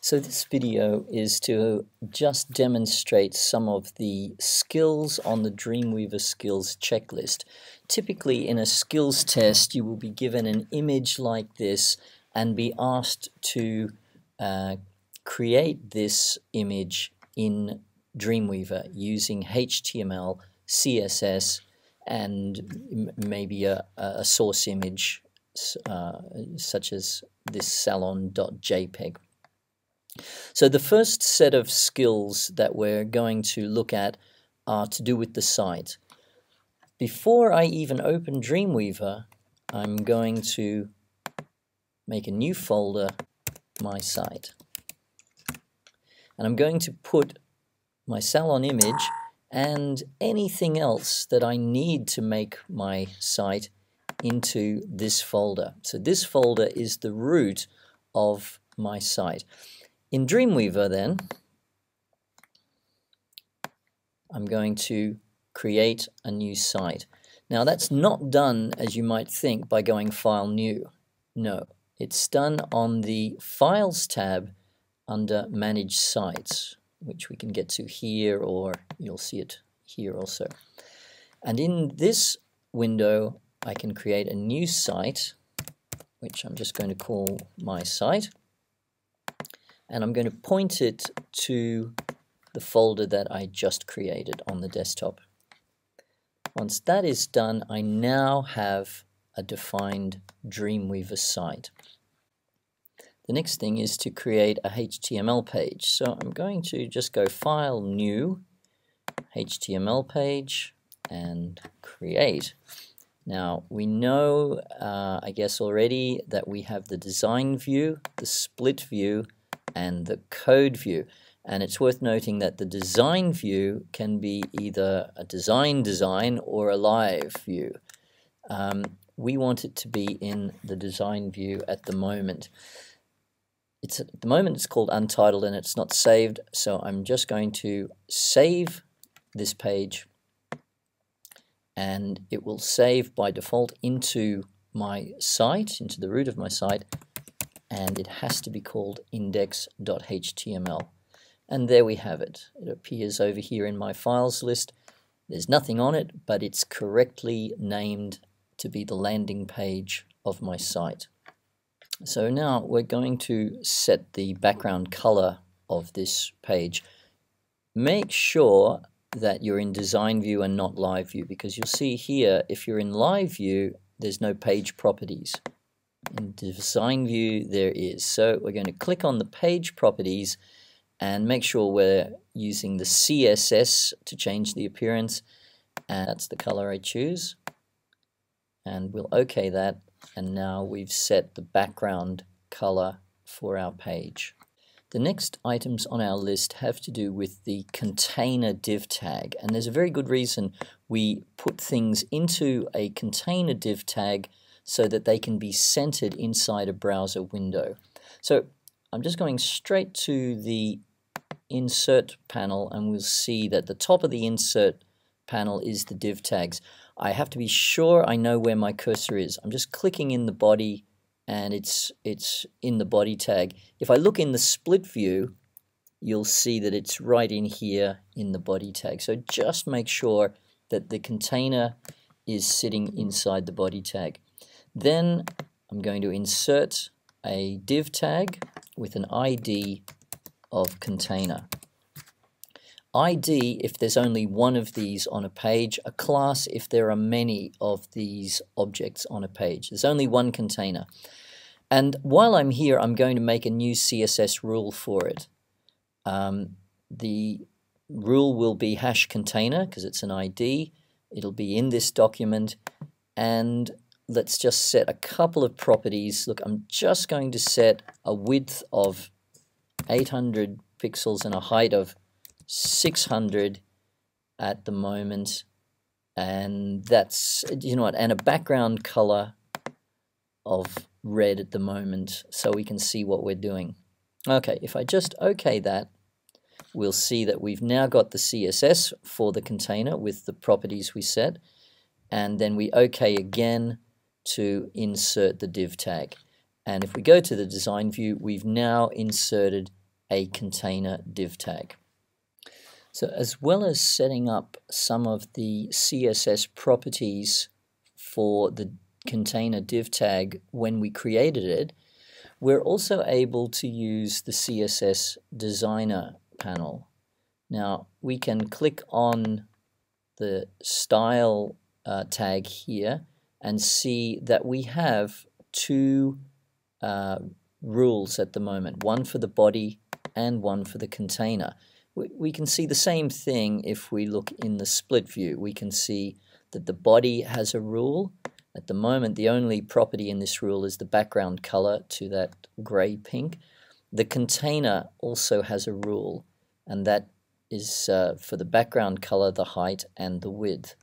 So this video is to just demonstrate some of the skills on the Dreamweaver skills checklist. Typically in a skills test you will be given an image like this and be asked to create this image in Dreamweaver using HTML, CSS, and maybe a source image such as this salon.jpg. So the first set of skills that we're going to look at are to do with the site. Before I even open Dreamweaver, I'm going to make a new folder, My Site. And I'm going to put my salon image and anything else that I need to make my site into this folder. So this folder is the root of my site. In Dreamweaver then, I'm going to create a new site. Now that's not done, as you might think, by going File, New. No, it's done on the Files tab under Manage Sites, which we can get to here, or you'll see it here also. And in this window, I can create a new site, which I'm just going to call My Site. And I'm going to point it to the folder that I just created on the desktop. Once that is done, I now have a defined Dreamweaver site. The next thing is to create a HTML page. So I'm going to just go File, New, HTML page, and Create. Now we know, I guess already, that we have the design view, the split view, and the code view. And it's worth noting that the design view can be either a design or a live view. We want it to be in the design view at the moment. At the moment it's called Untitled and it's not saved, so I'm just going to save this page, and it will save by default into my site, into the root of my site, and it has to be called index.html. And there we have it. It appears over here in my files list. There's nothing on it, but it's correctly named to be the landing page of my site. So now we're going to set the background color of this page. Make sure that you're in design view and not live view, because you'll see here, if you're in live view, there's no page properties. In design view there is. So we're going to click on the page properties and make sure we're using the CSS to change the appearance, and that's the color I choose, and we'll OK that, and now we've set the background color for our page. The next items on our list have to do with the container div tag, and there's a very good reason we put things into a container div tag so that they can be centered inside a browser window. So I'm just going straight to the insert panel, and we'll see that the top of the insert panel is the div tags. I have to be sure I know where my cursor is. I'm just clicking in the body and it's in the body tag. If I look in the split view, you'll see that it's right in here in the body tag. So just make sure that the container is sitting inside the body tag. Then I'm going to insert a div tag with an ID of container. ID if there's only one of these on a page, a class if there are many of these objects on a page. There's only one container. And while I'm here, I'm going to make a new CSS rule for it. The rule will be hash container because it's an ID. It'll be in this document, and let's just set a couple of properties. Look, I'm just going to set a width of 800 pixels and a height of 600 at the moment, and that's, you know what, and a background color of red at the moment so we can see what we're doing. Okay, if I just OK that, we'll see that we've now got the CSS for the container with the properties we set, and then we OK again to insert the div tag. And if we go to the design view, we've now inserted a container div tag. So as well as setting up some of the CSS properties for the container div tag when we created it, we're also able to use the CSS designer panel. Now we can click on the style tag here and see that we have two rules at the moment, one for the body and one for the container. We can see the same thing if we look in the split view. We can see that the body has a rule. At the moment, the only property in this rule is the background color to that gray pink. The container also has a rule, and that is for the background color, the height, and the width.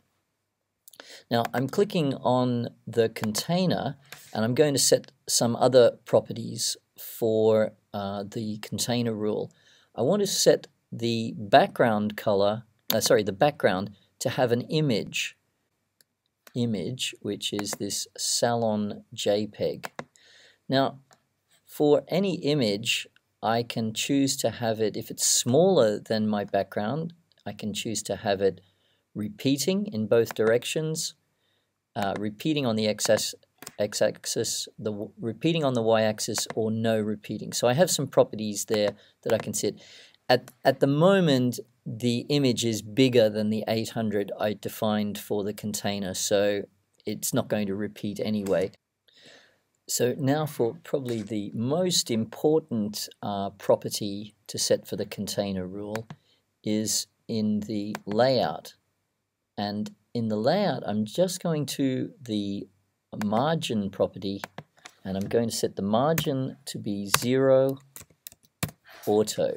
Now I'm clicking on the container, and I'm going to set some other properties for the container rule. I want to set the background color, the background to have an image, which is this salon JPEG. Now, for any image, I can choose to have it, if it's smaller than my background, I can choose to have it repeating in both directions, repeating on the x-axis, repeating on the y-axis, or no repeating. So I have some properties there that I can set. At the moment, the image is bigger than the 800 I defined for the container, so it's not going to repeat anyway. So now for probably the most important property to set for the container rule is in the layout. And in the layout, I'm just going to the margin property, and I'm going to set the margin to be 0 auto.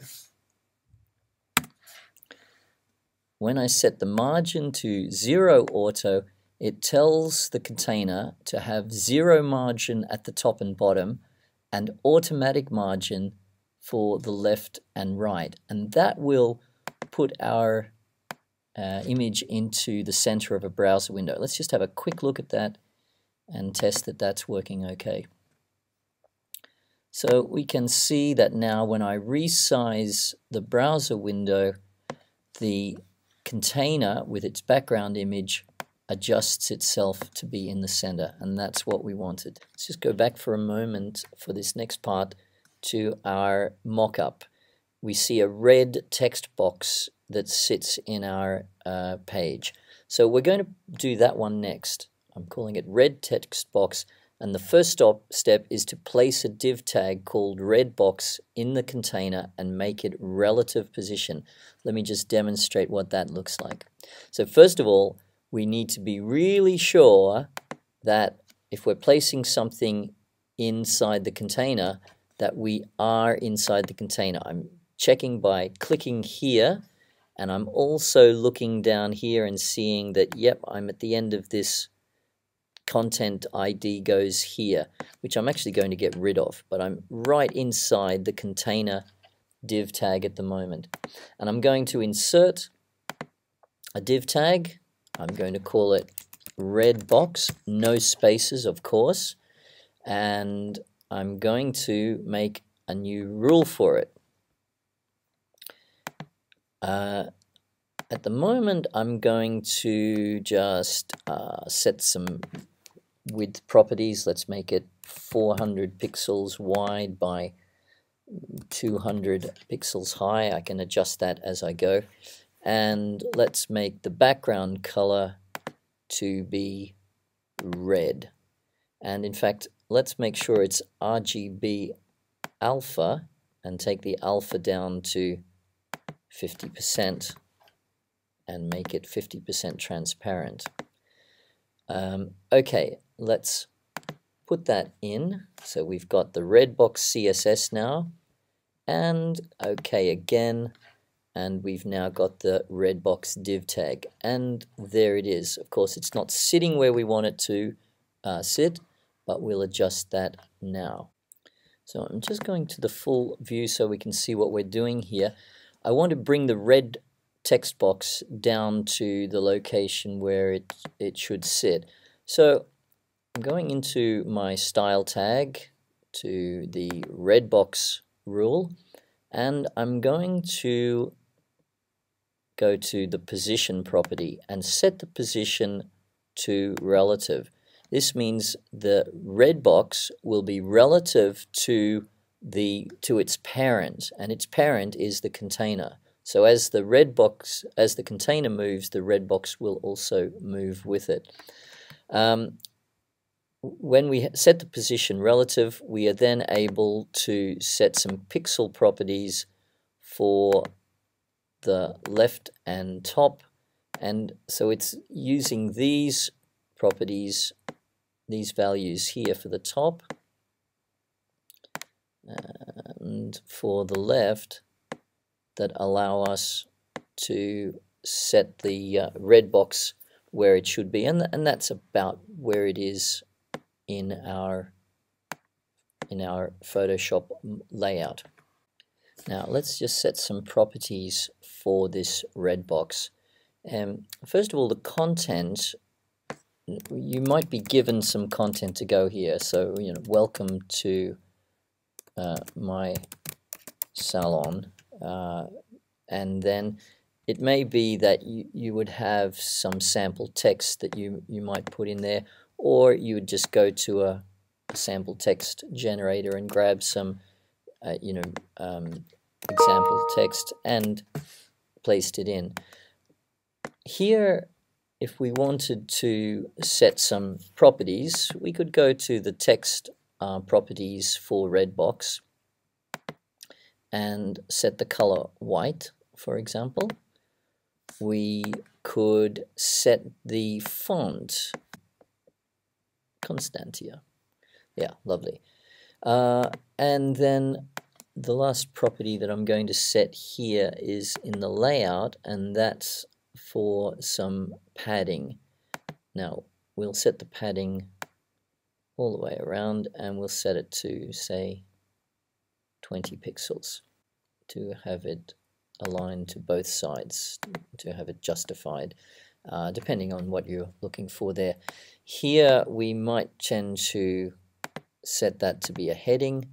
When I set the margin to 0 auto, it tells the container to have 0 margin at the top and bottom and automatic margin for the left and right. And that will put our image into the center of a browser window. Let's just have a quick look at that and test that that's working okay. So we can see that now when I resize the browser window, the container with its background image adjusts itself to be in the center, and that's what we wanted. Let's just go back for a moment for this next part to our mock-up. We see a red text box that sits in our page. So we're going to do that one next. I'm calling it red text box, and the first step is to place a div tag called red box in the container and make it relative position. Let me just demonstrate what that looks like. So first of all, we need to be really sure that if we're placing something inside the container, that we are inside the container. I'm checking by clicking here, and I'm also looking down here and seeing that, yep, I'm at the end of this content ID goes here, which I'm actually going to get rid of, but I'm right inside the container div tag at the moment. And I'm going to insert a div tag. I'm going to call it red box, no spaces, of course, and I'm going to make a new rule for it. At the moment, I'm going to just set some width properties. Let's make it 400 pixels wide by 200 pixels high. I can adjust that as I go. And let's make the background color to be red. And in fact, let's make sure it's RGB alpha and take the alpha down to 50% and make it 50% transparent. Okay, let's put that in. So we've got the red box CSS now, and okay again, and we've now got the red box div tag, and there it is. Of course, it's not sitting where we want it to sit, but we'll adjust that now. So I'm just going to the full view so we can see what we're doing here. I want to bring the red text box down to the location where it should sit. So I'm going into my style tag to the red box rule, and I'm going to go to the position property and set the position to relative. This means the red box will be relative to its parent, and its parent is the container. So as the container moves, the red box will also move with it. When we set the position relative, we are then able to set some pixel properties for the left and top, and so it's using these properties, these values here for the top and for the left, that allow us to set the red box where it should be, and that's about where it is in our Photoshop layout. Now let's just set some properties for this red box. First of all, the content, you might be given some content to go here. So, welcome to my salon, and then it may be that you would have some sample text that you might put in there, or you would just go to a sample text generator and grab some example text and placed it in. Here, if we wanted to set some properties, we could go to the text properties for red box and set the color white, for example. We could set the font Constantia. Yeah, lovely. And then the last property that I'm going to set here is in the layout, and that's for some padding. Now we'll set the padding all the way around, and we'll set it to, say, 20 pixels to have it aligned to both sides, to have it justified, depending on what you're looking for there. Here we might tend to set that to be a heading,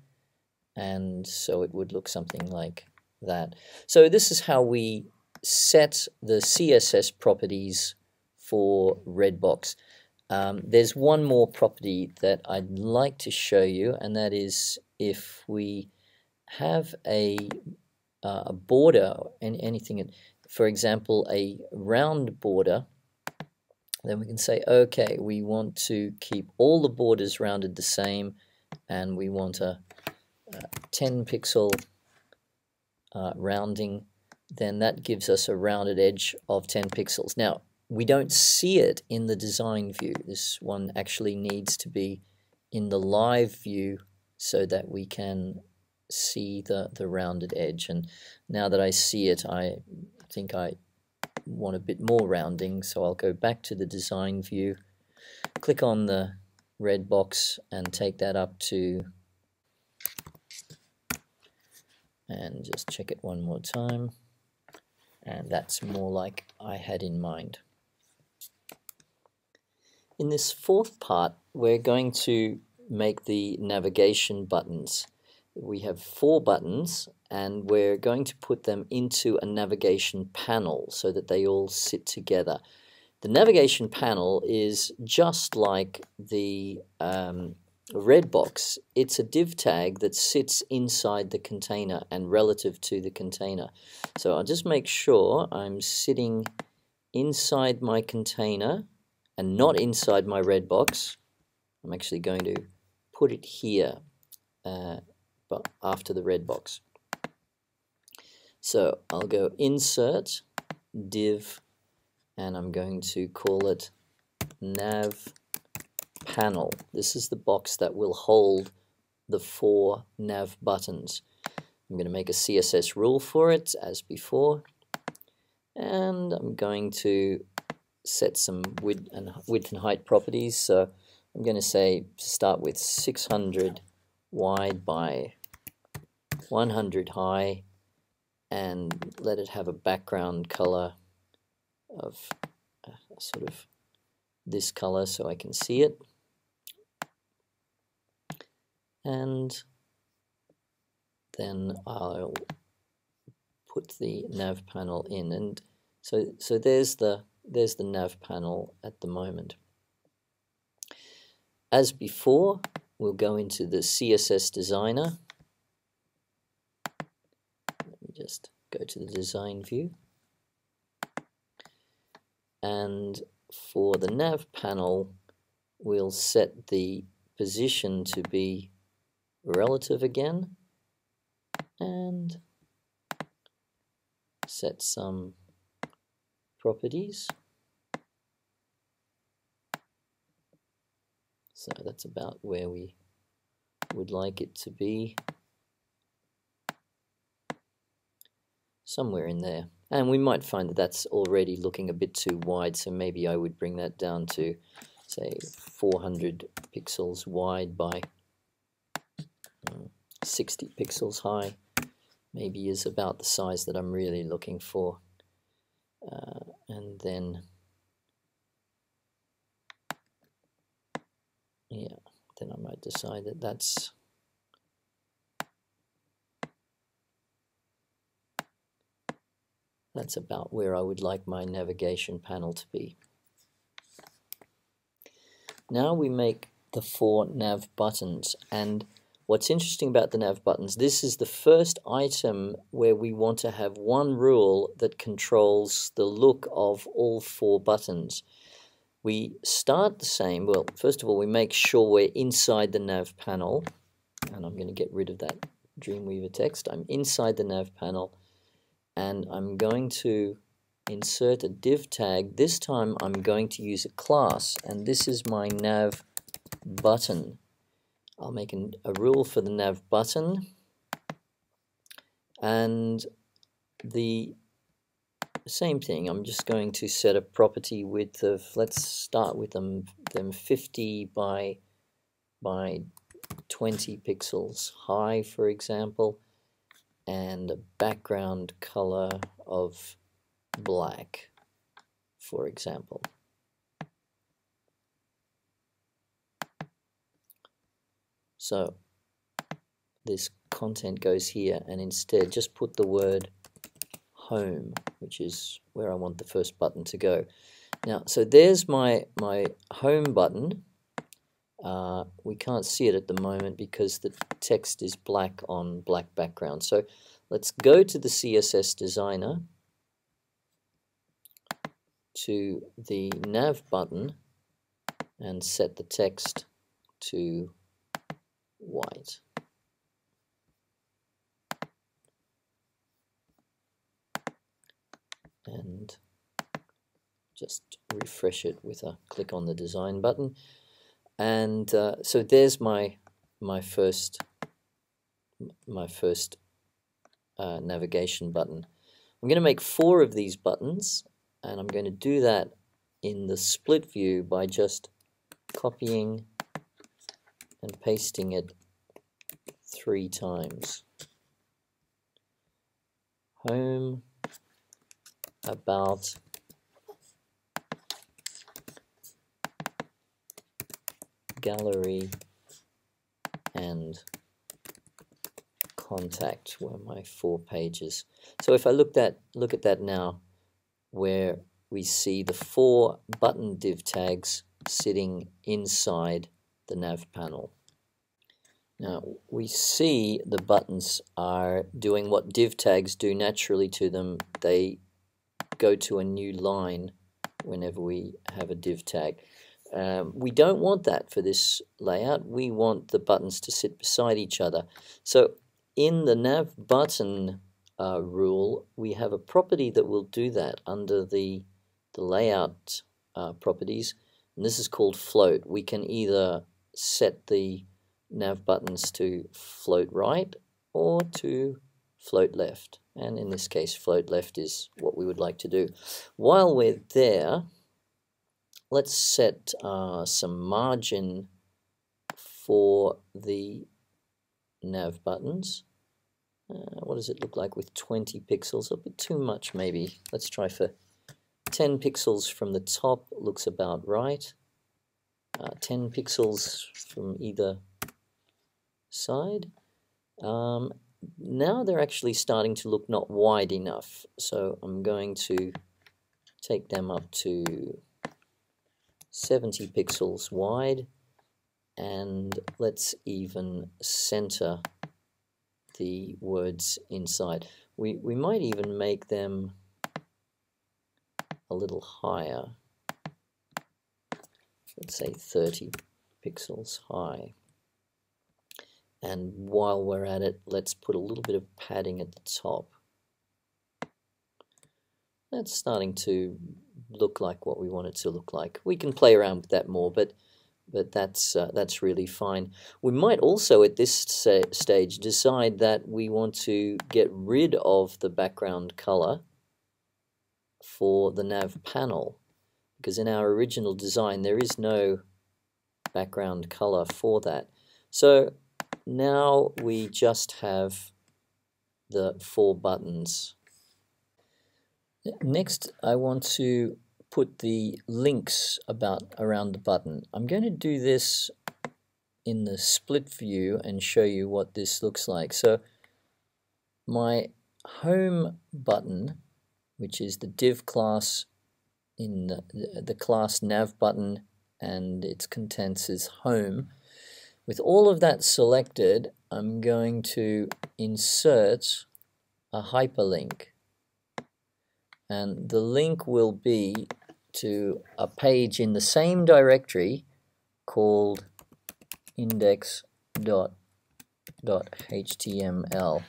and so it would look something like that. So this is how we set the CSS properties for Redbox. There's one more property that I'd like to show you, and that is if we have a border, anything, for example, a round border, then we can say, okay, we want to keep all the borders rounded the same, and we want a 10 pixel rounding. Then that gives us a rounded edge of 10 pixels. Now, we don't see it in the design view. This one actually needs to be in the live view so that we can see the rounded edge. And now that I see it, I think I want a bit more rounding, so I'll go back to the design view, click on the red box and take that up to, and just check it one more time, and that's more like I had in mind. In this fourth part, we're going to make the navigation buttons. We have 4 buttons, and we're going to put them into a navigation panel so that they all sit together. The navigation panel is just like the red box. It's a div tag that sits inside the container and relative to the container. So I'll just make sure I'm sitting inside my container and not inside my red box. I'm actually going to put it here, but after the red box. So I'll go insert div, and I'm going to call it nav panel. This is the box that will hold the 4 nav buttons. I'm going to make a CSS rule for it as before, and I'm going to set some width and height properties. So I'm going to say start with 600 wide by 100 high, and let it have a background color of sort of this color so I can see it. And then I'll put the nav panel in, and so there's the nav panel at the moment. As before, we'll go into the CSS designer. Let me just go to the design view, and for the nav panel we'll set the position to be relative again, and set some properties. So that's about where we would like it to be, somewhere in there. And we might find that that's already looking a bit too wide, so maybe I would bring that down to, say, 400 pixels wide by 60 pixels high. Maybe is about the size that I'm really looking for. And then, yeah, then I might decide that that's about where I would like my navigation panel to be. Now we make the 4 nav buttons, and what's interesting about the nav buttons, this is the first item where we want to have one rule that controls the look of all 4 buttons. We start the same. Well, first of all, we make sure we're inside the nav panel, and I'm going to get rid of that Dreamweaver text. I'm inside the nav panel, and I'm going to insert a div tag. This time I'm going to use a class, and this is my nav button. I'll make a rule for the nav button, and the same thing. I'm just going to set a property width of, let's start with them 50 by 20 pixels high, for example, and a background color of black, for example. So this content goes here, and instead just put the word home, which is where I want the first button to go. Now, so there's my home button. We can't see it at the moment because the text is black on black background. So let's go to the CSS designer, to the nav button, and set the text to white. And just refresh it with a click on the design button. And so there's my first navigation button. I'm going to make 4 of these buttons, and I'm going to do that in the split view by just copying and pasting it 3 times. Home, about, gallery, and contact were my 4 pages. So if I look at that now, where we see the 4 button div tags sitting inside the nav panel. Now we see the buttons are doing what div tags do naturally to them. They go to a new line whenever we have a div tag. We don't want that for this layout. We want the buttons to sit beside each other. So in the nav button rule, we have a property that will do that under the layout properties, and this is called float. We can either set the nav buttons to float right or to float left, and in this case float left is what we would like to do. While we're there, let's set some margin for the nav buttons. What does it look like with 20 pixels? A bit too much maybe. Let's try for 10 pixels from the top, looks about right. 10 pixels from either side. now they're actually starting to look not wide enough. So I'm going to take them up to 70 pixels wide, and let's even center the words inside. We might even make them a little higher. Let's say 30 pixels high. And while we're at it, let's put a little bit of padding at the top. That's starting to look like what we want it to look like. We can play around with that more, but that's really fine. We might also at this stage decide that we want to get rid of the background color for the nav panel, because in our original design there is no background color for that. So now we just have the 4 buttons. Next, I want to put the links around the button. I'm going to do this in the split view and show you what this looks like. So my home button, which is the div class in the class navButton, and its contents is home. With all of that selected, I'm going to insert a hyperlink. And the link will be to a page in the same directory called index.html.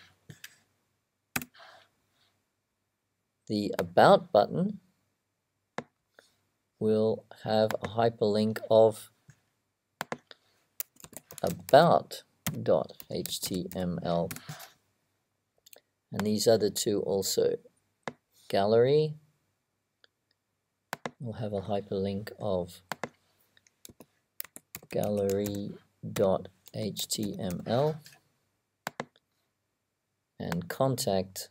The About button will have a hyperlink of about.html. And these other two also. Gallery will have a hyperlink of gallery.html, and contact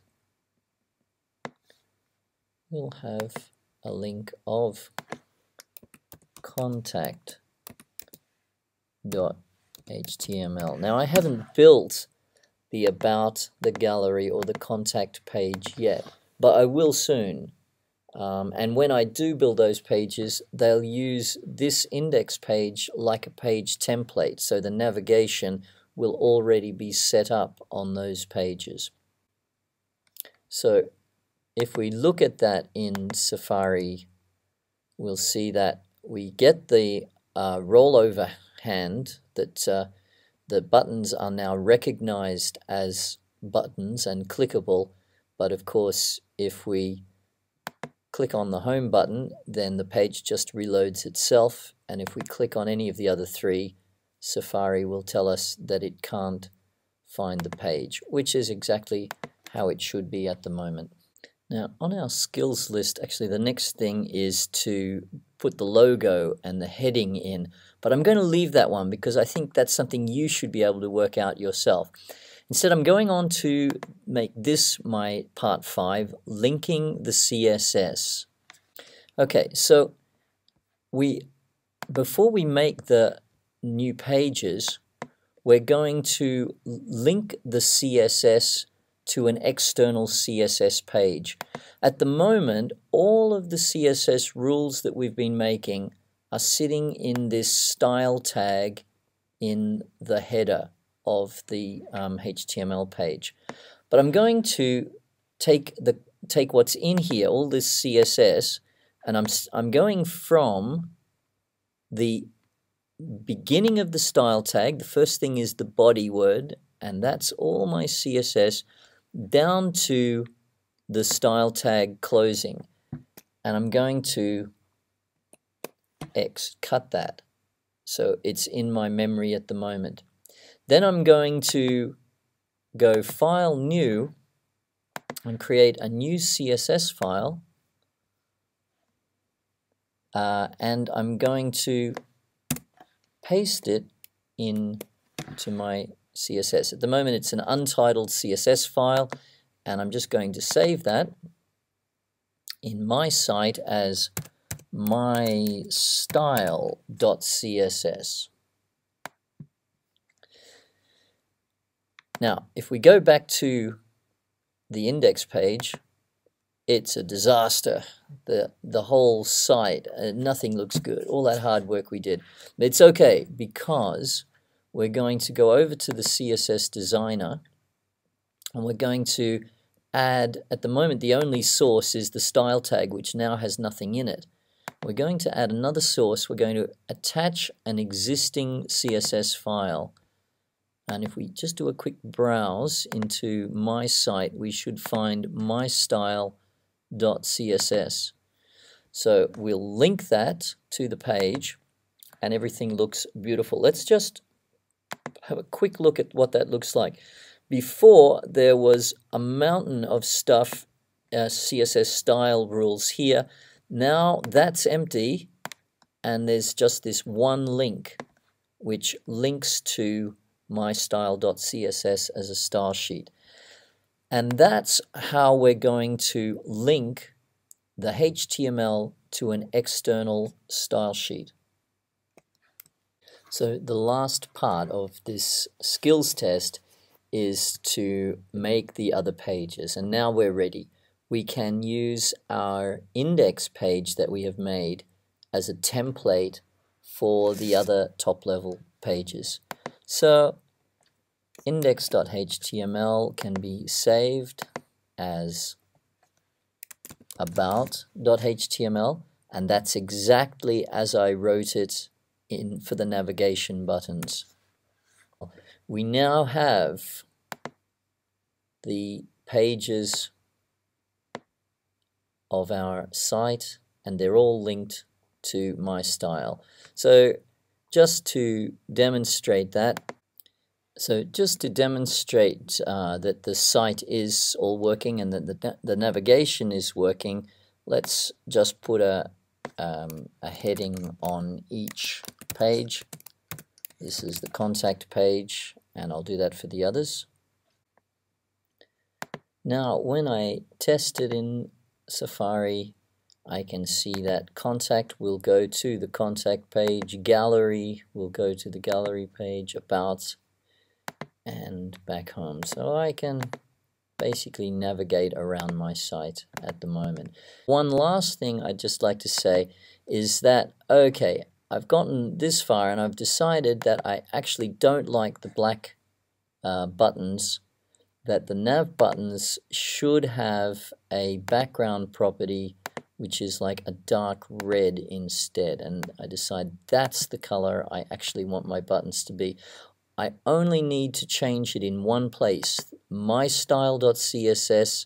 will have a link of contact.html. Now I haven't built the about, the gallery, or the contact page yet, but I will soon. And when I do build those pages, they'll use this index page like a page template, so the navigation will already be set up on those pages. So if we look at that in Safari, we'll see that we get the rollover hand, that the buttons are now recognized as buttons and clickable. But of course, if we click on the home button, then the page just reloads itself, and if we click on any of the other 3, Safari will tell us that it can't find the page, which is exactly how it should be at the moment. Now on our skills list, actually the next thing is to put the logo and the heading in, but I'm going to leave that one because I think that's something you should be able to work out yourself. Instead, I'm going on to make this my part 5, linking the CSS. Okay, so before we make the new pages, we're going to link the CSS to an external CSS page. At the moment, all of the CSS rules that we've been making are sitting in this style tag in the header of the HTML page. But I'm going to take what's in here, all this CSS, and I'm going from the beginning of the style tag. The first thing is the body word, and that's all my CSS, down to the style tag closing, and I'm going to cut that so it's in my memory at the moment. Then I'm going to go File, New, and create a new CSS file, and I'm going to paste it into my CSS. At the moment it's an untitled CSS file, and I'm just going to save that in my site as my style.css. Now, if we go back to the index page, it's a disaster. The whole site, nothing looks good. All that hard work we did. But it's okay, because we're going to go over to the CSS designer, and we're going to add, at the moment the only source is the style tag, which now has nothing in it. We're going to add another source. We're going to attach an existing CSS file. And if we just do a quick browse into my site, we should find mystyle.css. So we'll link that to the page, and everything looks beautiful. Let's just have a quick look at what that looks like. Before, there was a mountain of stuff, CSS style rules here. Now that's empty, and there's just this one link which links to mystyle.css as a style sheet. And that's how we're going to link the HTML to an external style sheet. So the last part of this skills test is to make the other pages, and now we're ready. We can use our index page that we have made as a template for the other top level pages. So index.html can be saved as about.html, and that's exactly as I wrote it in for the navigation buttons. We now have the pages of our site, and they're all linked to my style. So just to demonstrate that, that the site is all working and that the navigation is working, let's just put a heading on each page. This is the contact page, and I'll do that for the others. Now, when I test it in Safari, I can see that contact will go to the contact page, gallery will go to the gallery page, about, and back home. So I can basically navigate around my site at the moment. One last thing I'd just like to say is that, okay, I've gotten this far and I've decided that I actually don't like the black buttons, that the nav buttons should have a background property which is like a dark red instead, and I decide that's the color I actually want my buttons to be. I only need to change it in one place, mystyle.css,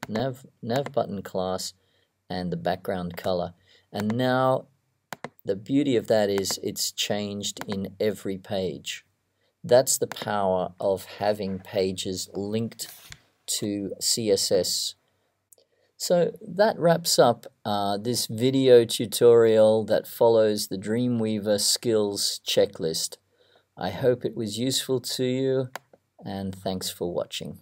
nav button class, and the background color. And now the beauty of that is it's changed in every page. That's the power of having pages linked to CSS. So that wraps up this video tutorial that follows the Dreamweaver Skills checklist. I hope it was useful to you, and thanks for watching.